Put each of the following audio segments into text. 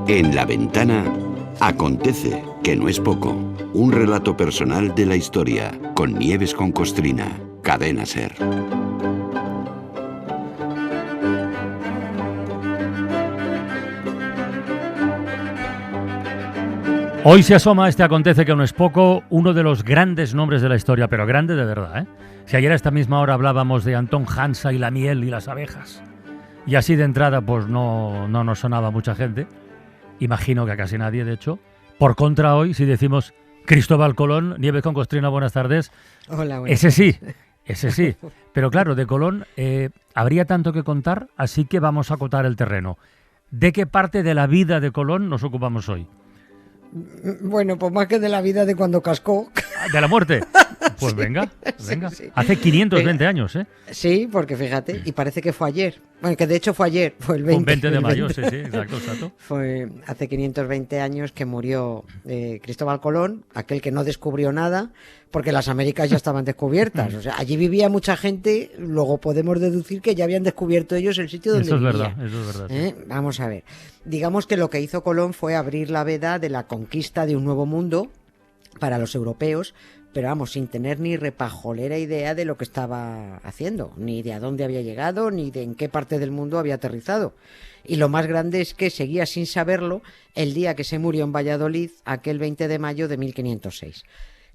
En La Ventana acontece, que no es poco, un relato personal de la historia, con Nieves con Costrina, Cadena SER. Hoy se asoma a este acontece que no es poco, uno de los grandes nombres de la historia, pero grande de verdad, ¿eh? Si ayer a esta misma hora hablábamos de Antón Hansa y la miel y las abejas, y así de entrada pues no nos sonaba mucha gente, imagino que a casi nadie, de hecho. Por contra, hoy, si decimos Cristóbal Colón, Nieves con Costrina, buenas tardes. Hola, buenas tardes. Ese sí. Pero claro, de Colón habría tanto que contar, así que vamos a acotar el terreno. ¿De qué parte de la vida de Colón nos ocupamos hoy? Bueno, pues más que de la vida de cuando cascó. ¿De la muerte? Pues sí, venga. Sí. Hace 520 años, ¿eh? Sí, porque fíjate, y parece que fue ayer. Bueno, que de hecho fue ayer, fue el 20 de mayo, sí, exacto. Fue hace 520 años que murió Cristóbal Colón, aquel que no descubrió nada, porque las Américas ya estaban descubiertas. O sea, allí vivía mucha gente, luego podemos deducir que ya habían descubierto ellos el sitio donde vivía. Eso es verdad. Sí. Vamos a ver. Digamos que lo que hizo Colón fue abrir la veda de la conquista de un nuevo mundo para los europeos, pero vamos, sin tener ni repajolera idea de lo que estaba haciendo, ni de a dónde había llegado, ni de en qué parte del mundo había aterrizado. Y lo más grande es que seguía sin saberlo el día que se murió en Valladolid, aquel 20 de mayo de 1506.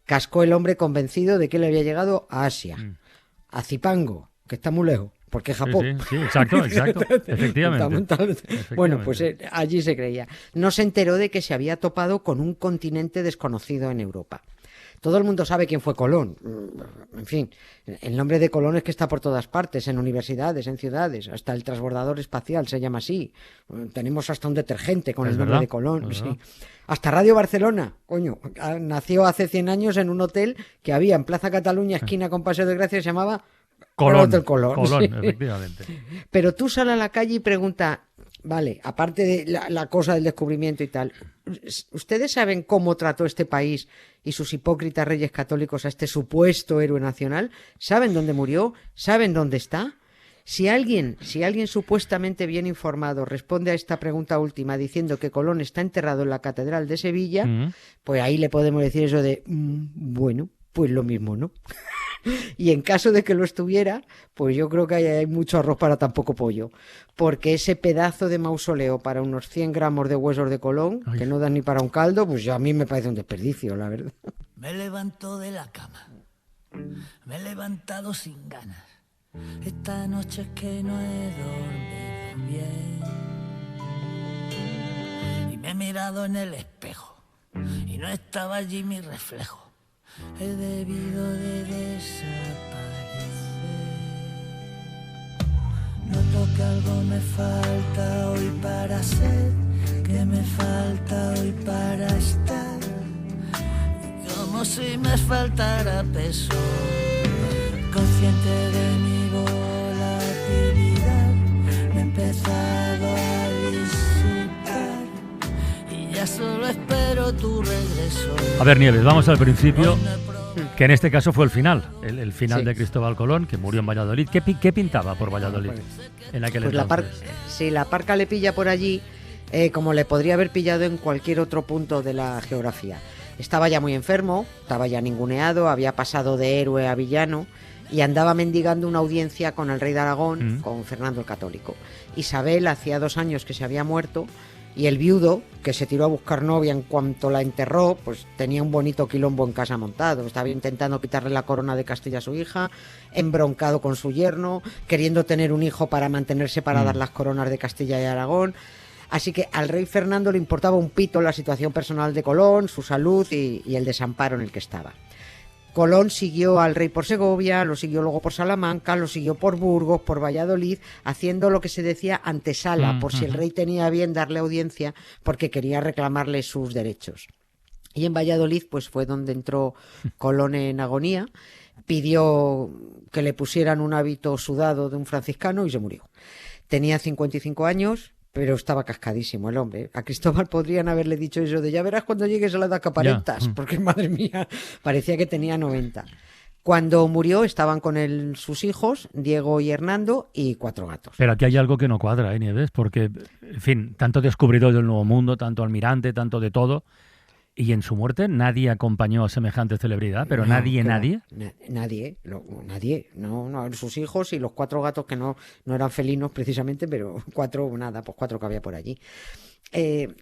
Cascó el hombre convencido de que él había llegado a Asia, a Zipango, que está muy lejos, porque es Japón. Sí, exacto, efectivamente. Bueno, pues allí se creía. No se enteró de que se había topado con un continente desconocido en Europa. Todo el mundo sabe quién fue Colón. En fin, el nombre de Colón es que está por todas partes, en universidades, en ciudades, hasta el transbordador espacial se llama así. Tenemos hasta un detergente con el nombre de Colón. Sí. Hasta Radio Barcelona, coño, nació hace 100 años en un hotel que había en Plaza Cataluña, esquina con Paseo de Gracia, se llamaba Colón. Hotel Colón, sí. Efectivamente. Pero tú sal a la calle y pregunta, vale, aparte de la cosa del descubrimiento y tal, ¿ustedes saben cómo trató este país y sus hipócritas reyes católicos a este supuesto héroe nacional? ¿Saben dónde murió? ¿Saben dónde está? Si alguien supuestamente bien informado responde a esta pregunta última diciendo que Colón está enterrado en la Catedral de Sevilla, pues ahí le podemos decir eso de, bueno, pues lo mismo, ¿no? Y en caso de que lo estuviera, pues yo creo que hay mucho arroz para tan poco pollo, porque ese pedazo de mausoleo para unos 100 gramos de huesos de Colón, que no dan ni para un caldo, pues a mí me parece un desperdicio, la verdad. Me levanto de la cama, me he levantado sin ganas, esta noche es que no he dormido bien, y me he mirado en el espejo, y no estaba allí mi reflejo. He debido de desaparecer. Noto que algo me falta hoy para ser, que me falta hoy para estar, como si me faltara peso, consciente de mi volatilidad, me he empezado a disipar y ya solo espero tu regreso. A ver, Nieves, vamos al principio, que en este caso fue el final, el final de Cristóbal Colón, que murió en Valladolid. ¿Qué pintaba por Valladolid en aquel entonces? La parca le pilla por allí, como le podría haber pillado en cualquier otro punto de la geografía. Estaba ya muy enfermo, estaba ya ninguneado, había pasado de héroe a villano y andaba mendigando una audiencia con el rey de Aragón, con Fernando el Católico. Isabel hacía 2 años que se había muerto, y el viudo, que se tiró a buscar novia en cuanto la enterró, pues tenía un bonito quilombo en casa montado. Estaba intentando quitarle la corona de Castilla a su hija, embroncado con su yerno, queriendo tener un hijo para mantenerse para dar las coronas de Castilla y Aragón. Así que al rey Fernando le importaba un pito la situación personal de Colón, su salud y el desamparo en el que estaba. Colón siguió al rey por Segovia, lo siguió luego por Salamanca, lo siguió por Burgos, por Valladolid, haciendo lo que se decía antesala, por si el rey tenía a bien darle audiencia, porque quería reclamarle sus derechos. Y en Valladolid pues fue donde entró Colón en agonía, pidió que le pusieran un hábito sudado de un franciscano y se murió. Tenía 55 años, pero estaba cascadísimo el hombre. A Cristóbal podrían haberle dicho eso de ya verás cuando llegues a la edad que aparentas, porque madre mía, parecía que tenía 90. Cuando murió estaban con él sus hijos, Diego y Hernando, y 4 gatos. Pero aquí hay algo que no cuadra, Nieves, porque, en fin, tanto descubridor del Nuevo Mundo, tanto almirante, tanto de todo, y en su muerte nadie acompañó a semejante celebridad, pero No, nadie. nadie, no, sus hijos y los 4 gatos que no eran felinos precisamente, pero 4 que había por allí.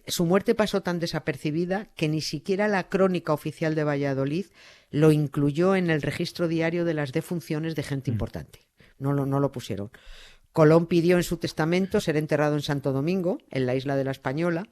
Su muerte pasó tan desapercibida que ni siquiera la crónica oficial de Valladolid lo incluyó en el registro diario de las defunciones de gente importante. No lo pusieron. Colón pidió en su testamento ser enterrado en Santo Domingo, en la isla de la Española,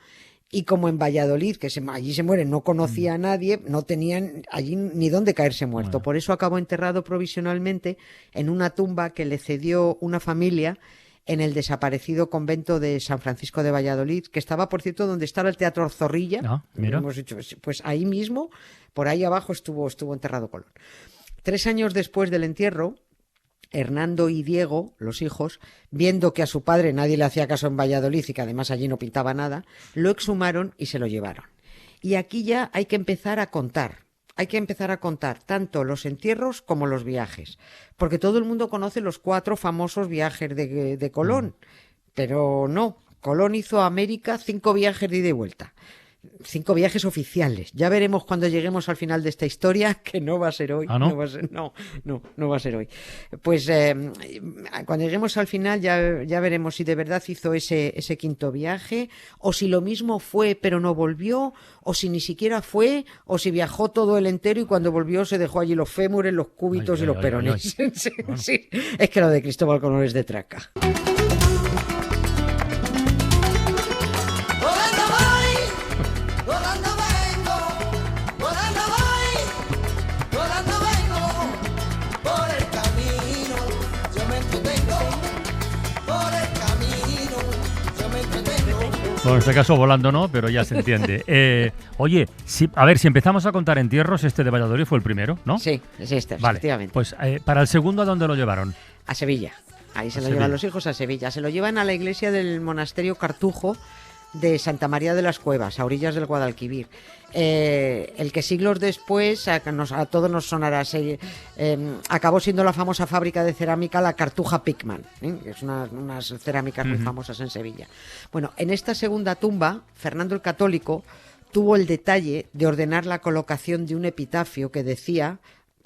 y como en Valladolid, que allí se muere, no conocía a nadie, no tenían allí ni dónde caerse muerto. Bueno. Por eso acabó enterrado provisionalmente en una tumba que le cedió una familia en el desaparecido convento de San Francisco de Valladolid, que estaba, por cierto, donde estaba el Teatro Zorrilla. Ah, mira. Hemos dicho, pues ahí mismo, por ahí abajo estuvo enterrado Colón. 3 años después del entierro, Hernando y Diego, los hijos, viendo que a su padre nadie le hacía caso en Valladolid y que además allí no pintaba nada, lo exhumaron y se lo llevaron. Y aquí ya hay que empezar a contar. Hay que empezar a contar tanto los entierros como los viajes, porque todo el mundo conoce los 4 famosos viajes de Colón, pero no, Colón hizo a América 5 viajes de ida y vuelta. 5 viajes oficiales. Ya veremos cuando lleguemos al final de esta historia, que no va a ser hoy. ¿Ah, no? No va a ser hoy. Pues cuando lleguemos al final ya veremos si de verdad hizo ese 5.º viaje, o si lo mismo fue pero no volvió, o si ni siquiera fue, o si viajó todo el entero y cuando volvió se dejó allí los fémures, los cúbitos y los perones. Sí, sí. Es que lo de Cristóbal Colón es de traca. Bueno, en este caso volando no, pero ya se entiende. Oye, si empezamos a contar entierros, este de Valladolid fue el primero, ¿no? Sí, es este, Vale, efectivamente. pues para el segundo, ¿a dónde lo llevaron? A Sevilla. Ahí se lo Sevilla. llevan los hijos a Sevilla. Se lo llevan a la iglesia del monasterio Cartujo de Santa María de las Cuevas, a orillas del Guadalquivir. El que siglos después, a todos nos sonará, acabó siendo la famosa fábrica de cerámica La Cartuja Pickman, que es unas cerámicas muy famosas en Sevilla. Bueno, en esta segunda tumba, Fernando el Católico tuvo el detalle de ordenar la colocación de un epitafio que decía,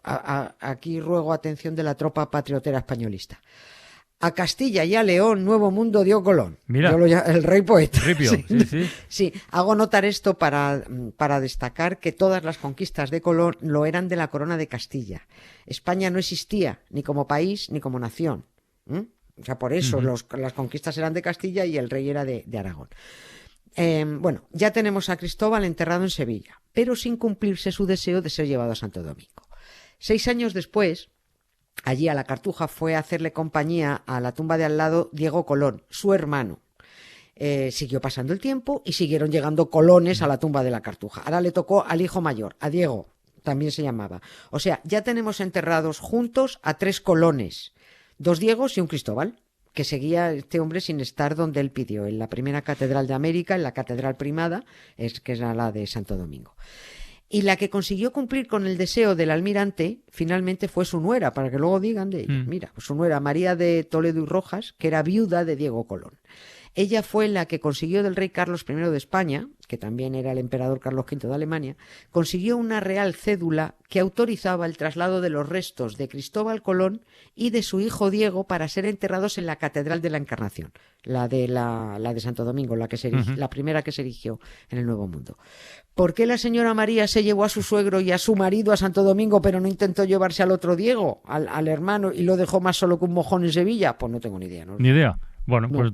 aquí ruego atención de la tropa patriotera españolista: a Castilla y a León nuevo mundo dio Colón. Mira. El rey poeta. Ripio, sí. Sí, hago notar esto para destacar que todas las conquistas de Colón lo eran de la corona de Castilla. España no existía ni como país ni como nación. O sea, por eso las conquistas eran de Castilla y el rey era de Aragón. Bueno, ya tenemos a Cristóbal enterrado en Sevilla, pero sin cumplirse su deseo de ser llevado a Santo Domingo. 6 años después, allí a la Cartuja fue a hacerle compañía a la tumba de al lado Diego Colón, su hermano. Siguió pasando el tiempo y siguieron llegando colones a la tumba de la Cartuja. Ahora le tocó al hijo mayor, a Diego, también se llamaba. O sea, ya tenemos enterrados juntos a 3 colones, 2 Diegos y un Cristóbal, que seguía este hombre sin estar donde él pidió, en la primera catedral de América, en la catedral primada, que era la de Santo Domingo. Y la que consiguió cumplir con el deseo del almirante finalmente fue su nuera, para que luego digan de ella. Mira, pues su nuera, María de Toledo y Rojas, que era viuda de Diego Colón. Ella fue la que consiguió del rey Carlos I de España, que también era el emperador Carlos V de Alemania, consiguió una real cédula que autorizaba el traslado de los restos de Cristóbal Colón y de su hijo Diego para ser enterrados en la Catedral de la Encarnación, la de Santo Domingo, la primera que se erigió en el Nuevo Mundo. ¿Por qué la señora María se llevó a su suegro y a su marido a Santo Domingo, pero no intentó llevarse al otro Diego, al hermano, y lo dejó más solo que un mojón en Sevilla? Pues no tengo ni idea. ¿No? Ni idea. Bueno, pues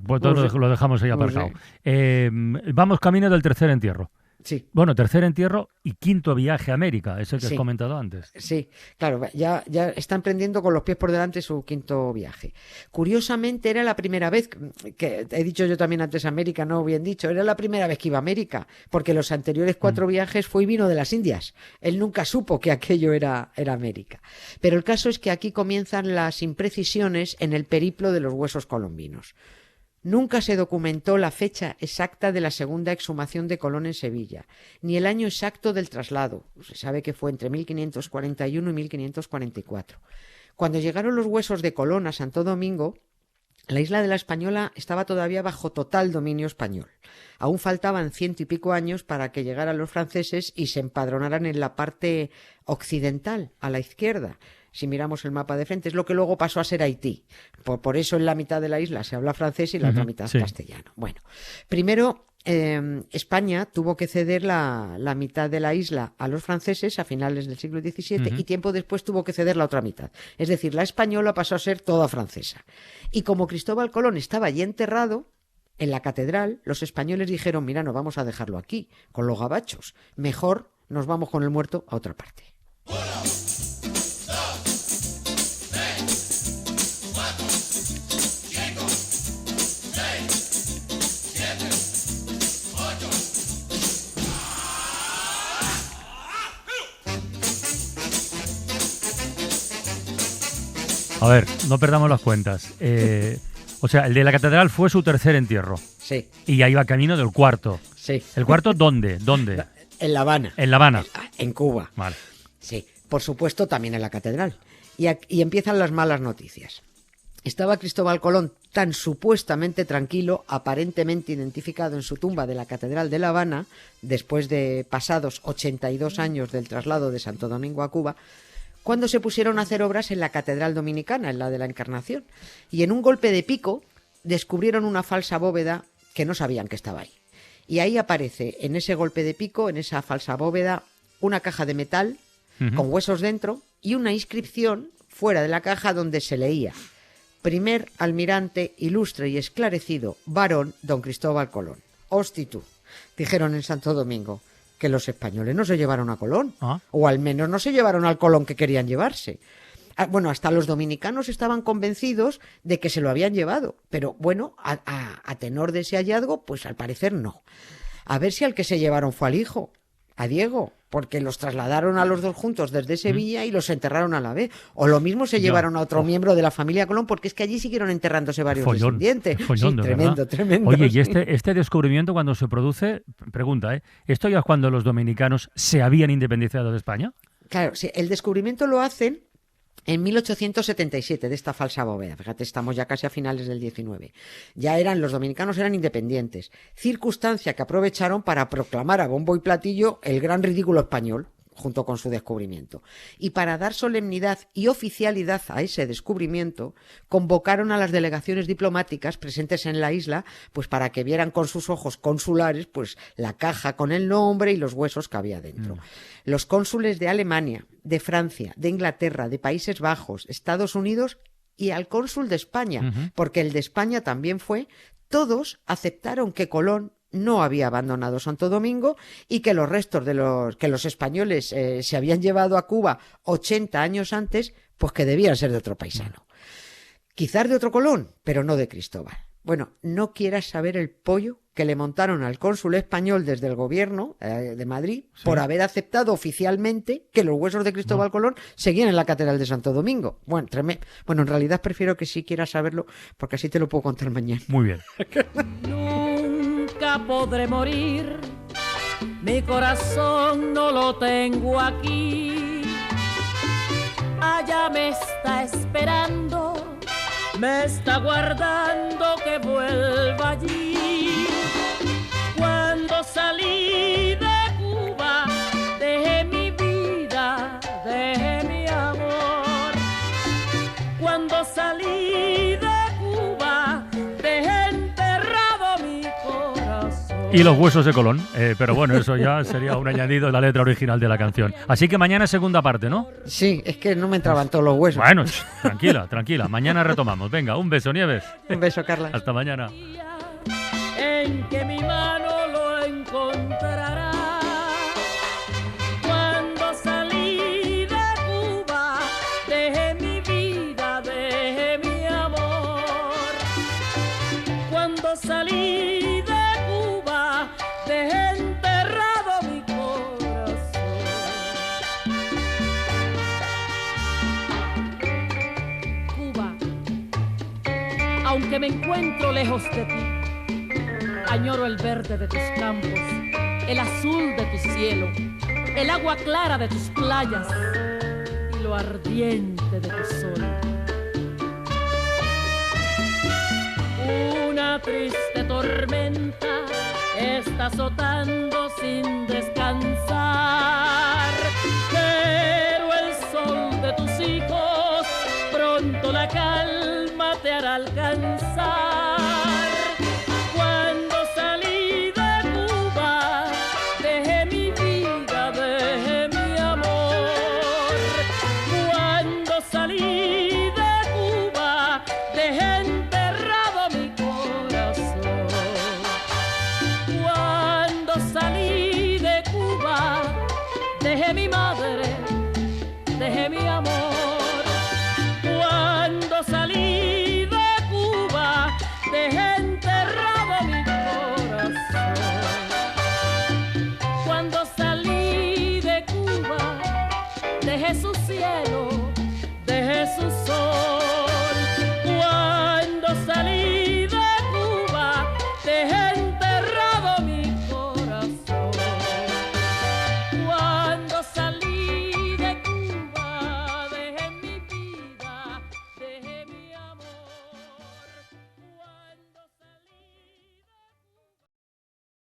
lo dejamos ahí aparcado. Vamos camino del tercer entierro. Sí. Bueno, tercer entierro y 5.º viaje a América, es el que has comentado antes. Sí, claro, ya está emprendiendo con los pies por delante su 5.º viaje. Curiosamente era la primera vez, que he dicho yo también antes América, no bien dicho, era la primera vez que iba a América, porque los anteriores 4 viajes fue y vino de las Indias. Él nunca supo que aquello era América. Pero el caso es que aquí comienzan las imprecisiones en el periplo de los huesos colombinos. Nunca se documentó la fecha exacta de la segunda exhumación de Colón en Sevilla, ni el año exacto del traslado. Se sabe que fue entre 1541 y 1544. Cuando llegaron los huesos de Colón a Santo Domingo, la isla de la Española estaba todavía bajo total dominio español. Aún faltaban 100 y pico años para que llegaran los franceses y se empadronaran en la parte occidental, a la izquierda. Si miramos el mapa de frente, es lo que luego pasó a ser Haití. Por eso en la mitad de la isla se habla francés y la otra mitad castellano. Bueno, primero España tuvo que ceder la mitad de la isla a los franceses a finales del siglo XVII y tiempo después tuvo que ceder la otra mitad. Es decir, la española pasó a ser toda francesa. Y como Cristóbal Colón estaba allí enterrado, en la catedral, los españoles dijeron, mira, no vamos a dejarlo aquí, con los gabachos. Mejor nos vamos con el muerto a otra parte. A ver, no perdamos las cuentas. O sea, el de la catedral fue su tercer entierro. Sí. Y ya iba camino del cuarto. Sí. ¿El cuarto dónde? En La Habana. En La Habana. En Cuba. Vale. Sí, por supuesto también en la catedral. Y empiezan las malas noticias. Estaba Cristóbal Colón tan supuestamente tranquilo, aparentemente identificado en su tumba de la Catedral de La Habana, después de pasados 82 años del traslado de Santo Domingo a Cuba, cuando se pusieron a hacer obras en la Catedral Dominicana, en la de la Encarnación. Y en un golpe de pico descubrieron una falsa bóveda que no sabían que estaba ahí. Y ahí aparece, en ese golpe de pico, en esa falsa bóveda, una caja de metal con huesos dentro y una inscripción fuera de la caja donde se leía: primer almirante ilustre y esclarecido, varón don Cristóbal Colón. Hosti tú, dijeron en Santo Domingo, que los españoles no se llevaron a Colón, o al menos no se llevaron al Colón que querían llevarse. Bueno, hasta los dominicanos estaban convencidos de que se lo habían llevado, pero bueno, a tenor de ese hallazgo, pues al parecer no. A ver si al que se llevaron fue al hijo, a Diego, porque los trasladaron a los dos juntos desde Sevilla y los enterraron a la vez. O lo mismo se llevaron a otro miembro de la familia Colón, porque es que allí siguieron enterrándose varios descendientes. Follón, sí, tremendo, tremendo. Oye, y este descubrimiento cuando se produce, pregunta, ¿esto ya es cuando los dominicanos se habían independizado de España? Claro, sí, el descubrimiento lo hacen en 1877 de esta falsa bóveda. Fíjate, estamos ya casi a finales del 19. Los dominicanos eran independientes, circunstancia que aprovecharon para proclamar a bombo y platillo el gran ridículo español, junto con su descubrimiento. Y para dar solemnidad y oficialidad a ese descubrimiento, convocaron a las delegaciones diplomáticas presentes en la isla, pues para que vieran con sus ojos consulares, pues la caja con el nombre y los huesos que había dentro. Los cónsules de Alemania, de Francia, de Inglaterra, de Países Bajos, Estados Unidos y al cónsul de España, porque el de España también fue, todos aceptaron que Colón no había abandonado Santo Domingo y que los restos de los españoles se habían llevado a Cuba 80 años antes, pues que debían ser de otro paisano. Quizás de otro Colón, pero no de Cristóbal. Bueno, no quieras saber el pollo que le montaron al cónsul español desde el gobierno de Madrid por haber aceptado oficialmente que los huesos de Cristóbal Colón seguían en la Catedral de Santo Domingo. Bueno, en realidad prefiero que sí quieras saberlo, porque así te lo puedo contar mañana. Muy bien. Nunca podré morir, mi corazón no lo tengo aquí. Allá me está esperando, me está guardando que vuelva allí. Cuando salí de Cuba, dejé mi vida, dejé mi amor. Cuando salí de Cuba, dejé enterrado mi corazón. Y los huesos de Colón, pero bueno, eso ya sería un añadido de la letra original de la canción. Así que mañana segunda parte, ¿no? Sí, es que no me entraban todos los huesos. Bueno, tranquila, mañana retomamos. Venga, un beso, Nieves. Un beso, Carla. Hasta mañana. En que mi mano lo encontrará. Cuando salí de Cuba, dejé mi vida, dejé mi amor. Cuando salí de Cuba, dejé enterrado mi corazón. Cuba, aunque que me encuentro lejos de ti. Añoro el verde de tus campos, el azul de tu cielo, el agua clara de tus playas y lo ardiente de tu sol. Una triste tormenta está azotando sin descansar, pero el sol de tus hijos pronto la calma te hará alcanzar. Cuando salí de Cuba, dejé mi vida, dejé mi amor. Cuando salí de Cuba, dejé enterrado mi corazón. Cuando salí de Cuba, dejé mi madre, dejé mi amor. Cuando salí de Cuba, dejé enterrado mi corazón. Cuando salí de Cuba, dejé su cielo, dejé su